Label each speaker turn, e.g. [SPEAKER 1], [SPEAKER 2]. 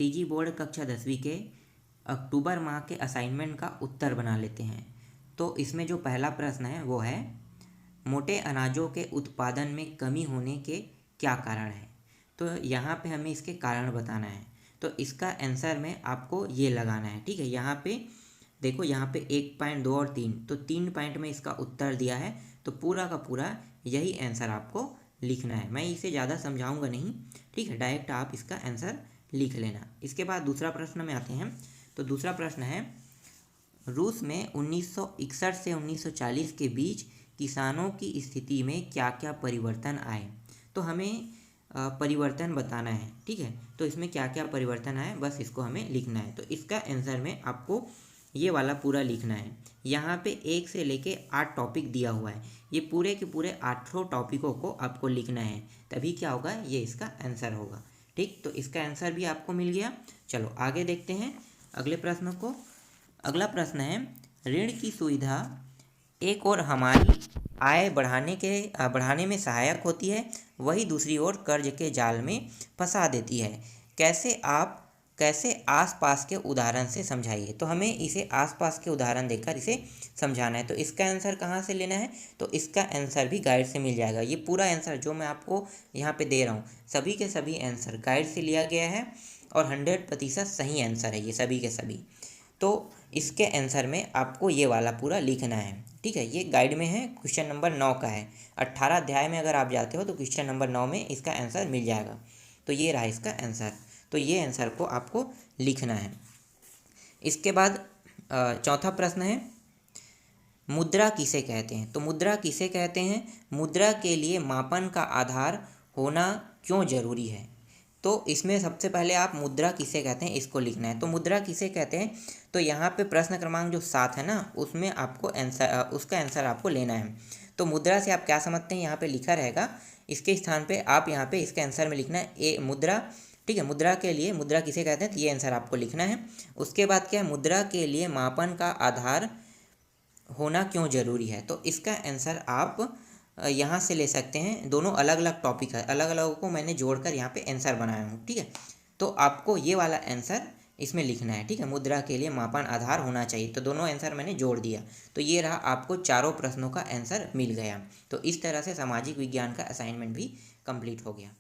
[SPEAKER 1] CG board कक्षा 10वीं के अक्टूबर माह के असाइनमेंट का उत्तर बना लेते हैं। तो इसमें जो पहला प्रश्न है वो है, मोटे अनाजों के उत्पादन में कमी होने के क्या कारण है। तो यहाँ पे हमें इसके कारण बताना है। तो इसका आंसर में आपको ये लगाना है, ठीक है। यहाँ पे देखो, यहाँ पे 1 पॉइंट 2 और 3, तो 3 पॉइंट में इसका उत्तर दिया है, तो पूरा का पूरा यही आंसर आपको लिखना है। मैं इसे ज़्यादा समझाऊंगा नहीं, ठीक है, डायरेक्ट आप इसका आंसर लिख लेना। इसके बाद दूसरा प्रश्न में आते हैं। तो दूसरा प्रश्न है, रूस में 1961 से 1940 के बीच किसानों की स्थिति में क्या क्या परिवर्तन आए। तो हमें परिवर्तन बताना है, ठीक है। तो इसमें क्या क्या परिवर्तन आए, बस इसको हमें लिखना है। तो इसका आंसर में आपको ये वाला पूरा लिखना है। यहाँ पे 1 से लेके 8 टॉपिक दिया हुआ है, ये पूरे के पूरे 8 टॉपिकों को आपको लिखना है, तभी क्या होगा, ये इसका आंसर होगा, ठीक। तो इसका आंसर भी आपको मिल गया। चलो आगे देखते हैं अगले प्रश्न को। अगला प्रश्न है, ऋण की सुविधा एक और हमारी आय बढ़ाने में सहायक होती है, वही दूसरी ओर कर्ज के जाल में फंसा देती है। कैसे आसपास के उदाहरण से समझाइए। तो हमें इसे आसपास के उदाहरण देकर इसे समझाना है। तो इसका आंसर कहाँ से लेना है, तो इसका आंसर भी गाइड से मिल जाएगा। ये पूरा आंसर जो मैं आपको यहाँ पे दे रहा हूँ, सभी के सभी आंसर गाइड से लिया गया है और 100% सही आंसर है ये सभी के सभी। तो इसके आंसर में आपको ये वाला पूरा लिखना है, ठीक है। ये गाइड में है, क्वेश्चन नंबर 9 का है। 18 अध्याय में अगर आप जाते हो तो क्वेश्चन नंबर 9 में इसका आंसर मिल जाएगा। तो ये रहा इसका आंसर। तो ये आंसर को आपको लिखना है। इसके बाद चौथा प्रश्न है, मुद्रा किसे कहते हैं। तो मुद्रा किसे कहते हैं, मुद्रा के लिए मापन का आधार होना क्यों जरूरी है। तो इसमें सबसे पहले आप मुद्रा किसे कहते हैं इसको लिखना है। तो मुद्रा किसे कहते हैं, तो यहाँ पे प्रश्न क्रमांक जो 7 है ना, उसमें आपको उसका आंसर आपको लेना है। तो मुद्रा से आप क्या समझते हैं, यहाँ पे लिखा रहेगा, इसके स्थान पे आप यहाँ पे इसके आंसर में लिखना है ए मुद्रा, ठीक है। मुद्रा के लिए मुद्रा किसे कहते हैं, तो ये आंसर आपको लिखना है। उसके बाद क्या है, मुद्रा के लिए मापन का आधार होना क्यों जरूरी है। तो इसका आंसर आप यहाँ से ले सकते हैं। दोनों अलग अलग टॉपिक है, अलग अलग को मैंने जोड़कर यहाँ पे आंसर बनाया हूँ, ठीक है। तो आपको ये वाला आंसर इसमें लिखना है, ठीक है। मुद्रा के लिए मापन आधार होना चाहिए, तो दोनों आंसर मैंने जोड़ दिया। तो ये रहा, आपको चारों प्रश्नों का आंसर मिल गया। तो इस तरह से सामाजिक विज्ञान का असाइनमेंट भी कंप्लीट हो गया।